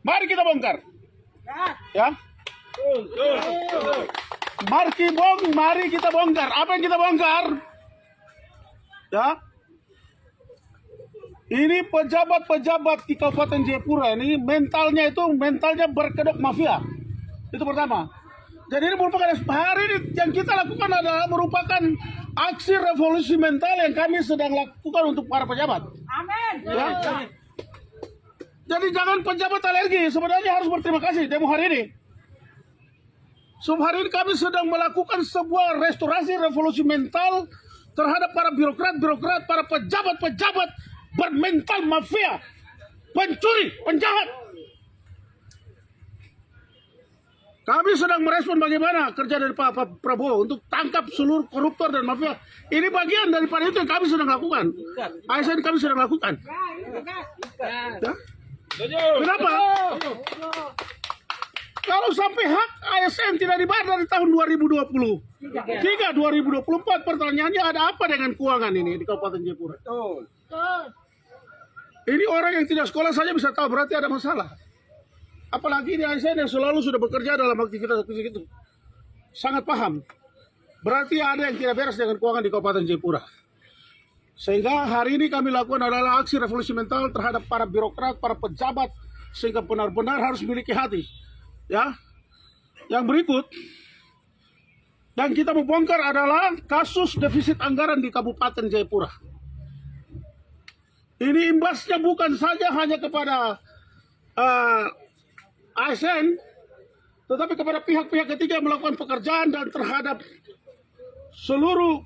Mari kita bongkar. Ya. Mari kita bongkar. Apa yang kita bongkar? Ya. Ini pejabat-pejabat di Kabupaten Jayapura ini mentalnya berkedok mafia. Itu pertama. Jadi ini merupakan hari ini yang kita lakukan adalah merupakan aksi revolusi mental yang kami sedang lakukan untuk para pejabat. Amin. Ya. Jadi jangan pejabat alergi, sebenarnya harus berterima kasih demo hari ini. Hari ini kami sedang melakukan sebuah restorasi revolusi mental terhadap para birokrat, para pejabat-pejabat bermental mafia, pencuri, penjahat. Kami sedang merespon bagaimana kerja dari Pak Prabowo untuk tangkap seluruh koruptor dan mafia. Ini bagian daripada itu yang kami sedang lakukan. ASN kami sedang lakukan. Ya? Kenapa? Kalau sampai hak ASN tidak dibayar dari tahun 2023, 2024, pertanyaannya ada apa dengan keuangan ini di Kabupaten Jayapura? Ini orang yang tidak sekolah saja bisa tahu berarti ada masalah. Apalagi ini ASN yang selalu sudah bekerja dalam aktivitas itu. Sangat paham. Berarti ada yang tidak beres dengan keuangan di Kabupaten Jayapura. Sehingga hari ini kami lakukan adalah aksi revolusi mental terhadap para birokrat, para pejabat, sehingga benar-benar harus memiliki hati. Ya, yang berikut yang kita mau bongkar adalah kasus defisit anggaran di Kabupaten Jayapura. Ini imbasnya bukan saja hanya kepada ASN, tetapi kepada pihak-pihak ketiga yang melakukan pekerjaan dan terhadap seluruh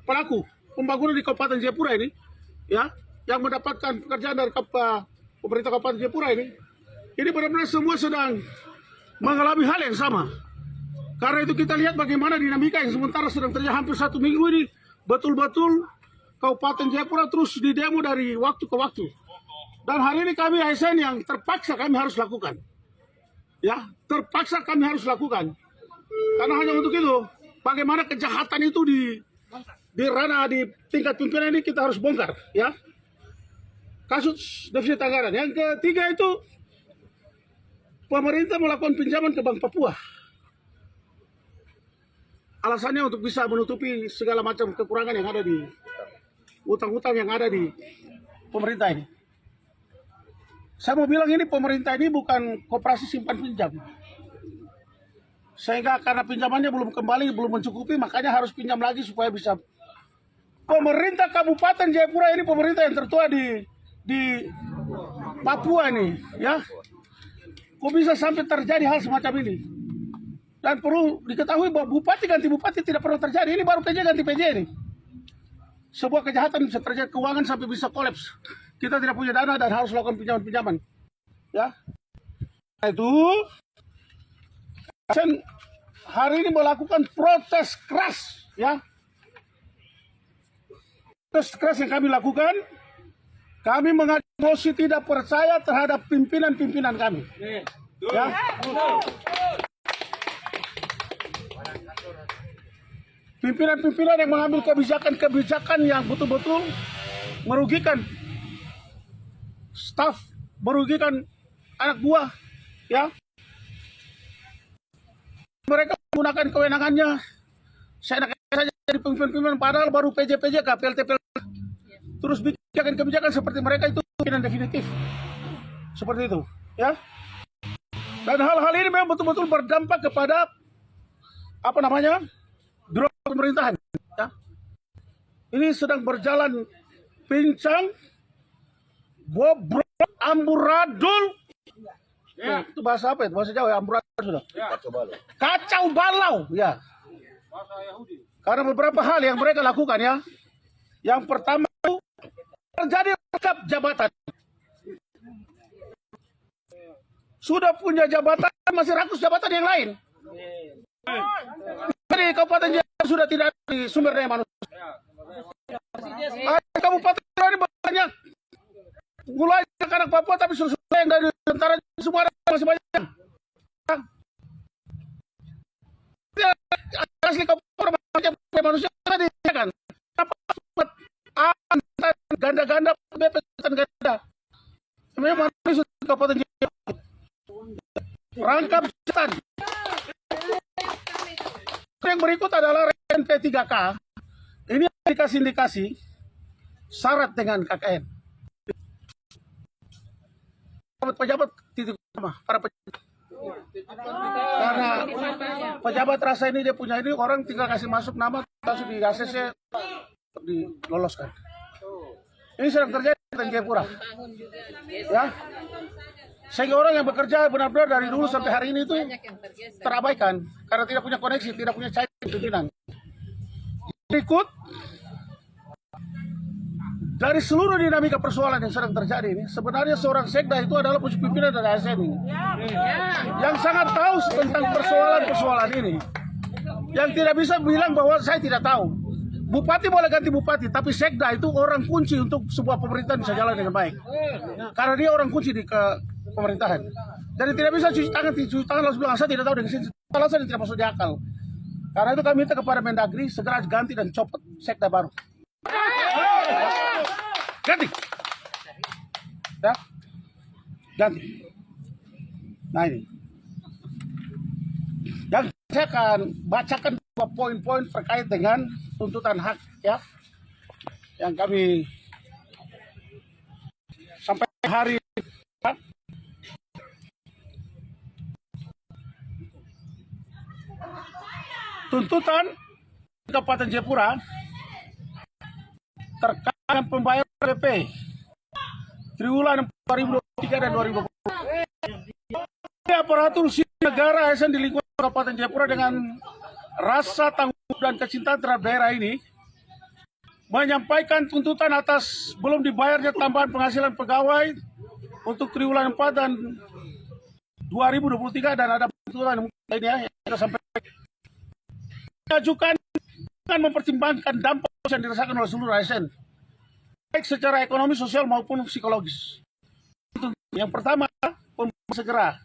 pelaku pembangunan di Kabupaten Jayapura ini, ya, yang mendapatkan pekerjaan dari pemerintah Kabupaten Jayapura ini. Ini benar-benar semua sedang mengalami hal yang sama. Karena itu kita lihat bagaimana dinamika yang sementara sedang terjadi hampir 1 minggu ini. Betul-betul Kabupaten Jayapura terus didemo dari waktu ke waktu. Dan hari ini kami ASN yang terpaksa kami harus lakukan. Ya, terpaksa kami harus lakukan. Karena hanya untuk itu, bagaimana kejahatan itu di ranah di tingkat pimpinan ini kita harus bongkar. Ya, kasus defisit anggaran. Yang ketiga itu, pemerintah melakukan pinjaman ke Bank Papua. Alasannya untuk bisa menutupi segala macam kekurangan yang ada di utang-utang yang ada di pemerintah ini. Saya mau bilang ini pemerintah ini bukan koperasi simpan pinjam. Sehingga karena pinjamannya belum kembali, belum mencukupi, makanya harus pinjam lagi supaya bisa. Pemerintah Kabupaten Jayapura ini pemerintah yang tertua di Papua ini, ya. Kok bisa sampai terjadi hal semacam ini? Dan perlu diketahui bahwa bupati ganti bupati tidak pernah terjadi. Ini baru PJ ganti PJ ini. Sebuah kejahatan bisa terjadi, keuangan sampai bisa kolaps. Kita tidak punya dana dan harus lakukan pinjaman-pinjaman. Ya. Itu hari ini melakukan protes keras, ya. Protes keras yang kami lakukan. Kami mengajukan mosi tidak percaya terhadap pimpinan-pimpinan kami. Ya. Pimpinan-pimpinan yang mengambil kebijakan-kebijakan yang betul-betul merugikan staf, merugikan anak buah, ya. Mereka menggunakan kewenangannya seenaknya saja jadi pimpinan-pimpinan, padahal baru PJ-PJ, PLT-PLT. Terus kebijakan seperti mereka itu pimpinan definitif. Seperti itu, ya. Dan hal-hal ini memang betul-betul berdampak kepada biro pemerintahan, ya. Ini sedang berjalan pincang, bobrok, amburadul. Ya, itu bahasa apa itu? Bahasa Jawa ya, amburadul sudah. Kacau balau, ya. Karena beberapa hal yang mereka lakukan, ya. Yang pertama itu terjadi rangkap jabatan. Sudah punya jabatan, masih rakus jabatan yang lain. Jadi Kabupaten Jayapura sudah tidak ada sumber daya manusia. Kabupaten ini banyak. Mulai anak Papua tapi sudah yang dari tentara semua masih banyak. Asli Kabupaten banyak manusia tadi kan. Apa ganda-ganda BP ganda. memang Kabupaten Jayapura rangkap setan. Yang berikut adalah RP3K. Ini indikasi-indikasi syarat dengan KKN. Pejabat titik utama, para pejabat. Karena pejabat rasa ini dia punya ini, orang tinggal kasih masuk nama, langsung di ACC diloloskan. Ini sedang terjadi di Jayapura. Ya. Sehingga orang yang bekerja benar-benar dari dulu sampai hari ini itu terabaikan karena tidak punya koneksi, tidak punya cair pimpinan. Berikut dari seluruh dinamika persoalan yang sedang terjadi ini, sebenarnya seorang sekda itu adalah pucuk pimpinan dari ASN ini, yang sangat tahu tentang persoalan-persoalan ini, yang tidak bisa bilang bahwa saya tidak tahu. Bupati boleh ganti bupati, tapi sekda itu orang kunci untuk sebuah pemerintahan bisa jalan dengan baik. Karena dia orang kunci di pemerintahan. Jadi tidak bisa cuci tangan langsung bilang saya tidak tahu dengan sini. Alasan tidak masuk di akal. Karena itu kami minta kepada Mendagri segera ganti dan copot sekda baru. Ganti. Ya. Ganti. Nah ini. Dan saya akan bacakan beberapa poin-poin terkait dengan tuntutan hak ya yang kami sampai hari ini. Tuntutan Kabupaten Jayapura terkait dengan pembayaran PP triwulan 2023 dan 2020. Aparatur sipil negara ASN di lingkungan Kabupaten Jayapura dengan rasa tanggung dan kecintaan terhadap daerah ini menyampaikan tuntutan atas belum dibayarnya tambahan penghasilan pegawai untuk triwulan 4 dan 2023 dan ada tuntutan ini ya yang kita sampaikan. Mengajukan akan mempertimbangkan dampak yang dirasakan oleh seluruh ASN baik secara ekonomi, sosial maupun psikologis. Yang pertama, pembayaran segera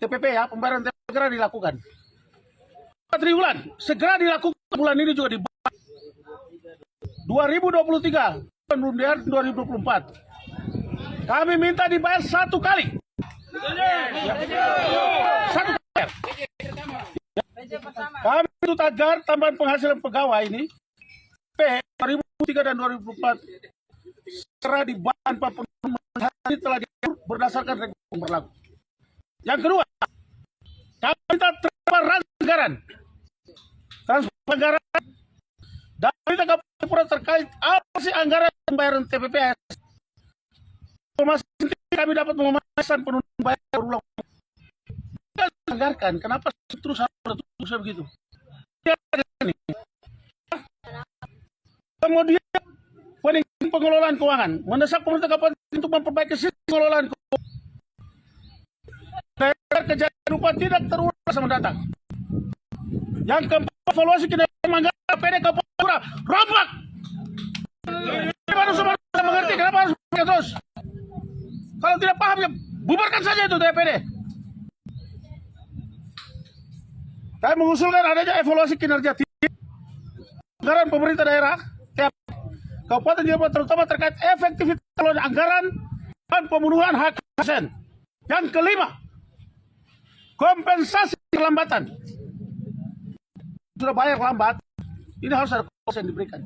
TPP ya, pembayaran TPP segera dilakukan. Triwulan segera dilakukan bulan ini juga dibayar. 2023 belum dibayar 2024. Kami minta dibayar satu kali. Satu kali. Kami tuntut agar tambahan penghasilan pegawai ini P 2003 dan 2004 segera dibayar tanpa penurunan telah diatur berdasarkan regulasi berlaku. Yang kedua, kami minta transparan anggaran. Transparan anggaran dan minta Jayapura terkait apa sih anggaran pembayaran TPPS. Kami dapat memastikan penundaan bayar berulang. Anggarkan, kenapa terus harus begitu? Kemudian pengelolaan keuangan, mendesak pemerintah kabupaten untuk memperbaiki sistem pengelolaan keuangan. Agar kejadian rupa tidak terulang masa mendatang. Yang keempat, evaluasi kinerja anggaran APD Kabupaten Jayapura rombak. Baru semua mengerti kenapa harus terus. Kalau tidak paham ya bubarkan saja itu DPD. Saya mengusulkan adanya evaluasi kinerja anggaran pemerintah daerah tiap Kabupaten Jayapura terutama terkait efektivitas anggaran dan pemenuhan hak ASN. Yang kelima, kompensasi kelambatan. Sudah bayar lambat, ini harus ada kompensasi yang diberikan.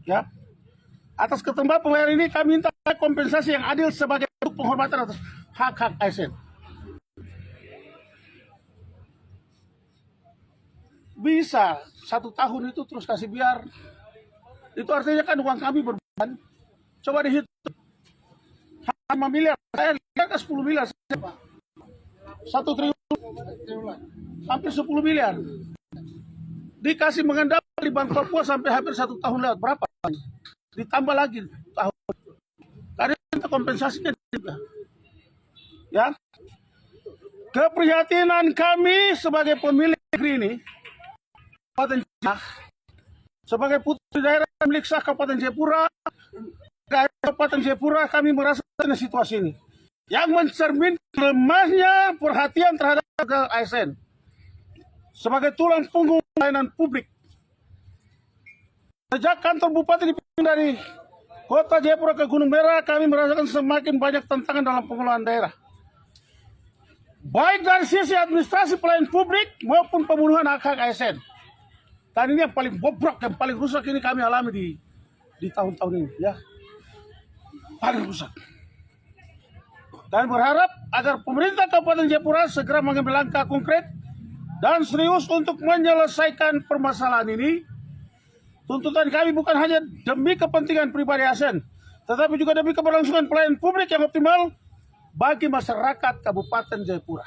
Ya, atas keterlambatan pembayaran ini kami minta kompensasi yang adil sebagai bentuk penghormatan atas hak-hak ASN. Bisa 1 tahun itu terus kasih biar, itu artinya kan uang kami berbeban. Coba dihitung 5 miliar, saya lihat 10 miliar, 1 triliun, hampir 10 miliar. Dikasih mengendap di Bank Papua sampai hampir 1 tahun lewat, berapa? Ditambah lagi tahun. Karena kita kompensasinya juga. Ya, keprihatinan kami sebagai pemilik negeri ini, sebagai putri daerah milik sah Kabupaten Jayapura, Kabupaten Jayapura kami merasakan situasi ini yang mencerminkan lemahnya perhatian terhadap ASN sebagai tulang punggung pelayanan publik. Sejak kantor bupati dipimpin dari Kota Jayapura ke Gunung Merah, kami merasakan semakin banyak tantangan dalam pengelolaan daerah. Baik dari sisi administrasi pelayanan publik maupun pemenuhan hak-hak ASN. Dan ini yang paling bobrok, yang paling rusak ini kami alami di tahun-tahun ini, ya. Paling rusak. Dan berharap agar pemerintah Kabupaten Jayapura segera mengambil langkah konkret dan serius untuk menyelesaikan permasalahan ini. Tuntutan kami bukan hanya demi kepentingan pribadi ASN, tetapi juga demi keberlangsungan pelayanan publik yang optimal bagi masyarakat Kabupaten Jayapura.